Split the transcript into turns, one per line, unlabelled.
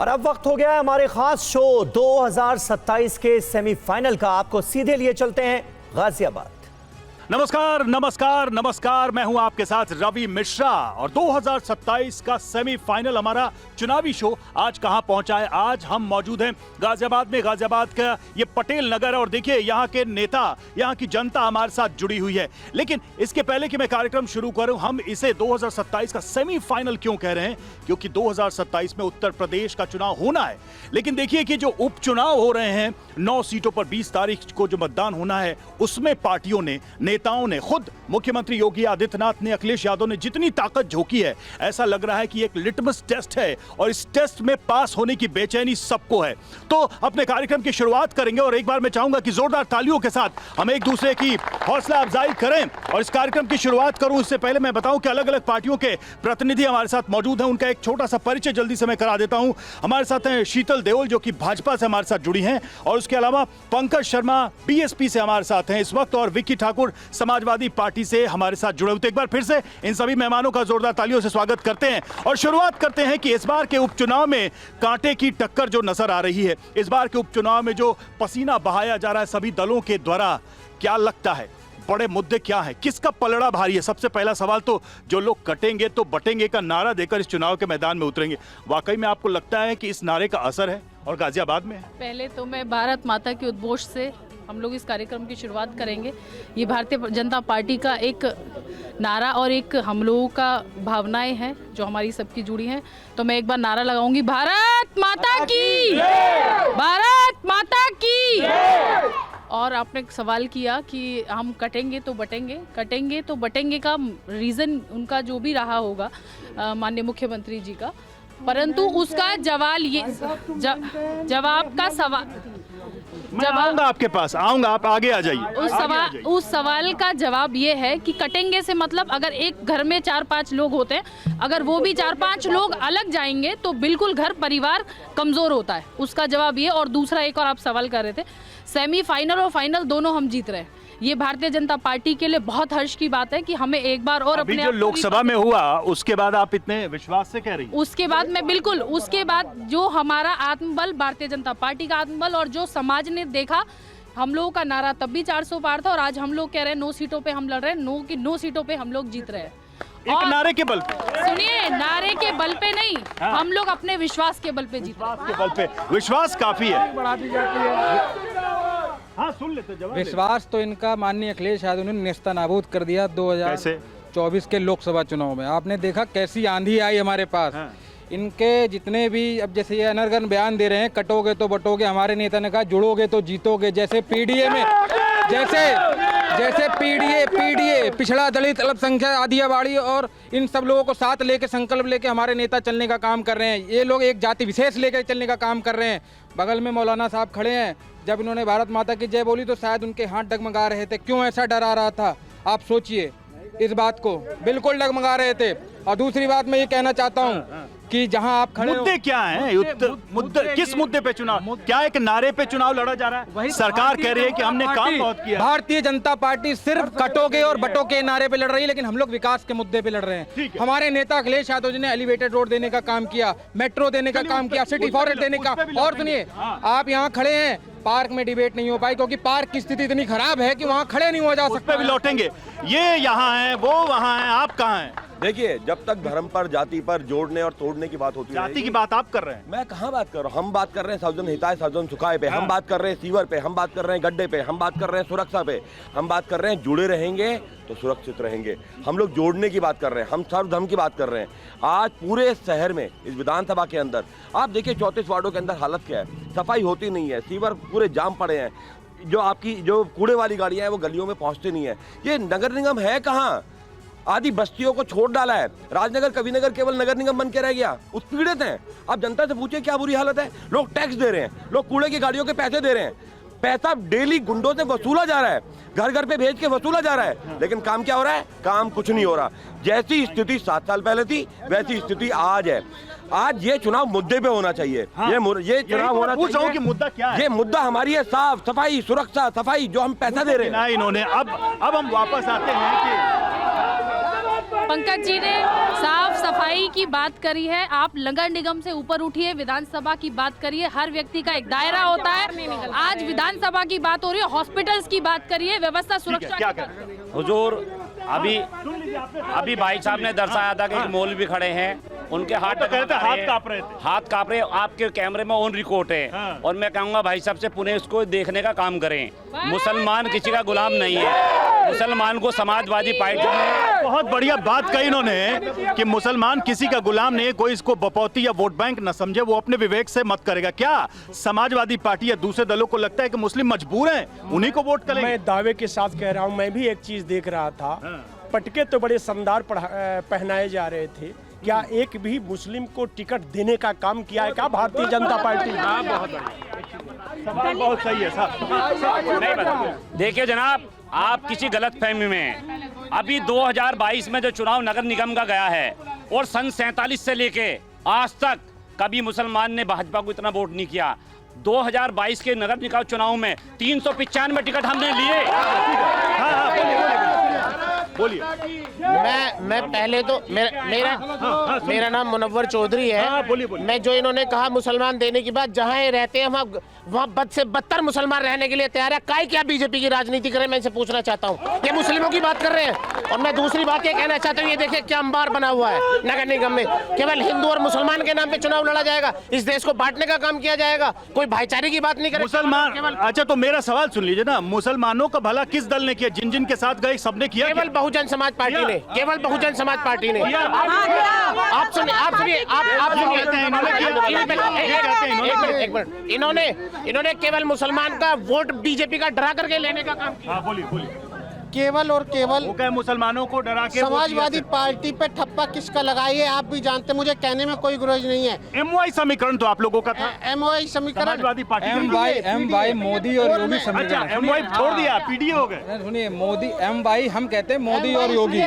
और अब वक्त हो गया है हमारे खास शो 2027 के सेमीफाइनल का। आपको सीधे लिए चलते हैं गाजियाबाद।
नमस्कार नमस्कार नमस्कार, मैं हूं आपके साथ रवि मिश्रा और 2027 का सेमीफाइनल हमारा चुनावी शो आज कहां पहुंचा है। आज हम मौजूद हैं गाजियाबाद में। गाजियाबाद का ये पटेल नगर है और देखिए यहाँ के नेता, यहाँ की जनता हमारे साथ जुड़ी हुई है। लेकिन इसके पहले कि मैं कार्यक्रम शुरू करूं, हम इसे 2027 का सेमीफाइनल क्यों कह रहे हैं? क्योंकि 2027 में उत्तर प्रदेश का चुनाव होना है। लेकिन देखिए कि जो उपचुनाव हो रहे हैं 9 सीटों पर 20 तारीख को जो मतदान होना है, उसमें पार्टियों ने, नेताओं ने, खुद मुख्यमंत्री योगी आदित्यनाथ ने, अखिलेश यादव ने जितनी ताकत झोंकी है, ऐसा लग रहा है कि एक लिटमस टेस्ट है और इस टेस्ट में पास होने की बेचैनी सबको है। तो अपने कार्यक्रम की शुरुआत करेंगे और एक बार मैं चाहूंगा कि जोरदार तालियों के साथ हम एक दूसरे की हौसला अफजाई करें और इस कार्यक्रम की शुरुआत करूं। इससे पहले मैं बताऊं कि अलग अलग पार्टियों के प्रतिनिधि हमारे साथ मौजूद हैं। उनका एक छोटा सा परिचय जल्दी से मैं करा देता हूं। हमारे साथ हैं शीतल देओल जो कि भाजपा से हमारे साथ जुड़ी हैं, और उसके अलावा पंकज शर्मा बीएसपी से हमारे साथ हैं इस वक्त, और विक्की ठाकुर समाजवादी पार्टी से हमारे साथ जुड़े हुए। तो एक बार फिर से इन सभी मेहमानों का जोरदार तालियों से स्वागत करते हैं और शुरुआत करते हैं कि इस बार के उपचुनाव में कांटे की टक्कर जो नजर आ रही है, इस बार के उपचुनाव में जो पसीना बहाया जा रहा है सभी दलों के द्वारा, क्या लगता है बड़े मुद्दे क्या हैं, किसका पलड़ा भारी है? सबसे पहला सवाल तो जो लोग कटेंगे तो बटेंगे का नारा देकर इस चुनाव के मैदान में उतरेंगे, वाकई में आपको लगता है कि इस नारे का असर है और गाजियाबाद में है?
पहले तो मैं भारत माता के उद्घोष से हम लोग इस कार्यक्रम की शुरुआत करेंगे। ये भारतीय जनता पार्टी का एक नारा और एक हम लोगों का भावनाएं हैं जो हमारी सबकी जुड़ी हैं। तो मैं एक बार नारा लगाऊंगी, भारत माता की, भारत माता की। और आपने सवाल किया कि हम कटेंगे तो बटेंगे, कटेंगे तो बटेंगे का रीज़न उनका जो भी रहा होगा माननीय मुख्यमंत्री जी का, परंतु उसका जवाब ये जवाब का सवाल
मैं आऊंगा आपके पास, आऊंगा, आप आगे आ जाइए।
उस सवाल का जवाब ये है कि कटेंगे से मतलब अगर एक घर में 4-5 लोग होते हैं, अगर वो भी 4-5 लोग अलग जाएंगे तो बिल्कुल घर परिवार कमजोर होता है। उसका जवाब ये। और दूसरा एक और आप सवाल कर रहे थे, सेमीफाइनल और फाइनल दोनों हम जीत रहे हैं। ये भारतीय जनता पार्टी के लिए बहुत हर्ष की बात है कि हमें एक बार और अपने
जो लोकसभा में हुआ उसके बाद आप इतने विश्वास से कह रही हैं?
उसके बाद मैं बिल्कुल, उसके बाद जो हमारा आत्मबल, भारतीय जनता पार्टी का आत्मबल और जो समाज ने देखा, हम लोगों का नारा तब भी 400 पार था और आज हम लोग कह रहे हैं 9 सीटों पे हम लड़ रहे हैं, 9 सीटों पे हम लोग जीत रहे हैं।
एक नारे के बल पे?
सुनिए, नारे के बल पे नहीं, हम लोग अपने विश्वास के बल पे जीत रहे हैं।
विश्वास के बल पे, विश्वास काफी है। हाँ, सुन लेते जवाब।
विश्वास तो इनका माननीय अखिलेश यादव ने नेस्तनाबूद कर दिया 2024 के लोकसभा चुनाव में। आपने देखा कैसी आंधी आई हमारे पास। हाँ। इनके जितने भी, अब जैसे ये अनर्गन बयान दे रहे हैं, कटोगे तो बटोगे, हमारे नेता ने कहा जुड़ोगे तो जीतोगे। जैसे पीडीए में, जैसे पीडीए पिछड़ा दलित अल्पसंख्यक आदिवासी और इन सब लोगों को साथ लेके, संकल्प लेके हमारे नेता चलने का काम कर रहे हैं। ये लोग एक जाति विशेष लेकर चलने का काम कर रहे हैं। बगल में मौलाना साहब खड़े हैं, जब इन्होंने भारत माता की जय बोली तो शायद उनके हाथ डगमगा रहे थे। क्यों ऐसा डरा रहा था? आप सोचिए इस बात को, बिल्कुल डगमगा रहे थे। और दूसरी बात मैं ये कहना चाहता हूँ कि जहां आप खड़े,
मुद्दे क्या हैं? मुद्दे किस मुद्दे पे चुनाव? क्या एक नारे पे चुनाव लड़ा जा रहा है? वही सरकार कह रही है कि हमने काम बहुत किया।
भारतीय जनता पार्टी सिर्फ कटोगे और बटोगे नारे पे लड़ रही है, लेकिन हम लोग विकास के मुद्दे पे लड़ रहे हैं। हमारे नेता अखिलेश यादव जी ने एलिवेटेड रोड देने का काम किया, मेट्रो देने का काम किया, सिटी फॉरेस्ट देने का। और सुनिए, आप यहाँ खड़े हैं, पार्क में डिबेट नहीं हो पाई क्योंकि पार्क की स्थिति इतनी खराब है कि वहाँ खड़े नहीं हो जा सकते।
भी लौटेंगे, ये यहाँ है, वो वहाँ है, आप कहाँ हैं?
देखिए, जब तक धर्म पर, जाति पर जोड़ने और तोड़ने की बात होती है,
जाति की बात आप कर रहे हैं,
मैं कहाँ बात कर रहा हूँ? हम बात कर रहे हैं सर्वजन हिताय सर्वजन सुखाय पे, हम बात कर रहे हैं सीवर पे, हम बात कर रहे हैं गड्ढे पे, हम बात कर रहे हैं सुरक्षा पे, हम बात कर रहे हैं जुड़े रहेंगे तो सुरक्षित रहेंगे। हम लोग जोड़ने की बात कर रहे हैं, हम सर्वधर्म की बात कर रहे हैं। आज पूरे शहर में, इस विधानसभा के अंदर आप देखिए 34 वार्डों के अंदर हालत क्या है, सफाई होती नहीं है, सीवर पूरे जाम पड़े हैं, जो कूड़े वाली गाड़ियां हैं वो गलियों में पहुंचते नहीं है। ये नगर निगम है कहाँ? आदि बस्तियों को छोड़ डाला है। राजनगर, कविनगर केवल नगर निगम बन के रह गया। उत्पीड़ित हैं। आप जनता से पूछिए क्या बुरी हालत है। लोग टैक्स दे रहे हैं, लोग कूड़े की गाड़ियों के पैसे दे रहे हैं, पैसा डेली गुंडों से वसूला जा रहा है, घर घर पे भेज के वसूला जा रहा है, लेकिन काम क्या हो रहा है? काम कुछ नहीं हो रहा। जैसी स्थिति 7 साल पहले थी वैसी स्थिति आज है। आज ये चुनाव मुद्दे पे होना चाहिए। हाँ। ये चुनाव होना चाहिए
कि मुद्दा क्या है?
ये मुद्दा हमारी है साफ सफाई, सुरक्षा, सफाई, जो हम पैसा दे रहे हैं।
इन्होंने अब हम वापस आते हैं कि
पंकज जी ने साफ सफाई की बात करी है। आप नगर निगम से ऊपर उठिए, विधानसभा की बात करिए। हर व्यक्ति का एक दायरा होता है। आज विधानसभा की बात हो रही है, हॉस्पिटल्स की बात करिए, व्यवस्था सुरक्षा
क्या
की बात करिए।
हुजूर अभी भाई साहब ने दर्शाया था कि एक मौलवी खड़े हैं, उनके हाथ
हाथ कांप रहे थे।
हाथ कांप रहे। आपके कैमरे में ऑन रिकॉर्ड है।
हाँ।
और मैं कहूंगा भाई साहब से पुणे इसको देखने का काम करें। मुसलमान किसी का गुलाम नहीं है। मुसलमान को समाजवादी पार्टी ने
बहुत बढ़िया बात कही इन्होंने कि मुसलमान किसी का गुलाम नहीं है, कोई इसको बपौती या वोट बैंक न समझे, वो अपने विवेक से मत करेगा। क्या समाजवादी पार्टी या दूसरे दलों को लगता है कि मुस्लिम मजबूर हैं, उन्हीं को वोट करेंगे?
मैं दावे के साथ कह रहा हूँ, मैं भी एक चीज देख रहा था। पटके तो बड़े शानदार पहनाए जा रहे थे। क्या एक भी मुस्लिम को टिकट देने का काम किया है क्या भारतीय जनता पार्टी?
सवाल बहुत सही है साहब।
देखिए जनाब, आप किसी गलत फहमी में हैं। अभी 2022 में जो चुनाव नगर निगम का गया है और सन 47 से लेके आज तक कभी मुसलमान ने भाजपा को इतना वोट नहीं किया। 2022 के नगर निगम चुनाव में 395 टिकट हमने लिए।
बोलिए।
मैं पहले तो मेरा नाम मुनव्वर चौधरी है।
बोलिए।
मैं जो इन्होंने कहा मुसलमान देने की बात, जहाँ ये रहते हैं वहाँ बद से बदतर मुसलमान रहने के लिए तैयार है। काहे क्या बीजेपी की राजनीति करें, मैं इनसे पूछना चाहता हूँ। ये मुस्लिमों की बात कर रहे हैं। और मैं दूसरी बात ये कहना चाहता हूँ, ये देखिए क्या अंबार बना हुआ है नगर निगम में। केवल हिंदू और मुसलमान के नाम पे चुनाव लड़ा जाएगा, इस देश को बांटने का काम किया जाएगा, कोई भाईचारे की बात नहीं करेगा।
मुसलमान, अच्छा तो मेरा सवाल सुन लीजिए ना, मुसलमानों का भला किस दल ने किया? जिन जिन के साथ गए सबने किया?
केवल बहुजन समाज पार्टी ने, केवल बहुजन समाज पार्टी ने। आप सुनिए इन्होंने केवल मुसलमान का वोट बीजेपी का डरा करके लेने का काम किया।
बोलिए।
केवल और केवल
वो कहे मुसलमानों को डरा के
समाजवादी पार्टी पे ठप्पा किसका लगाई है आप भी जानते, मुझे कहने में कोई गुरेज नहीं है।
MY समीकरण तो आप लोगों का था।
MY समीकरण
समाजवादी पार्टी
MY मोदी और योगी समीकरण।
अच्छा, MY छोड़ दिया, PDA हो गए।
सुनिए, मोदी MY हम कहते हैं मोदी और योगी।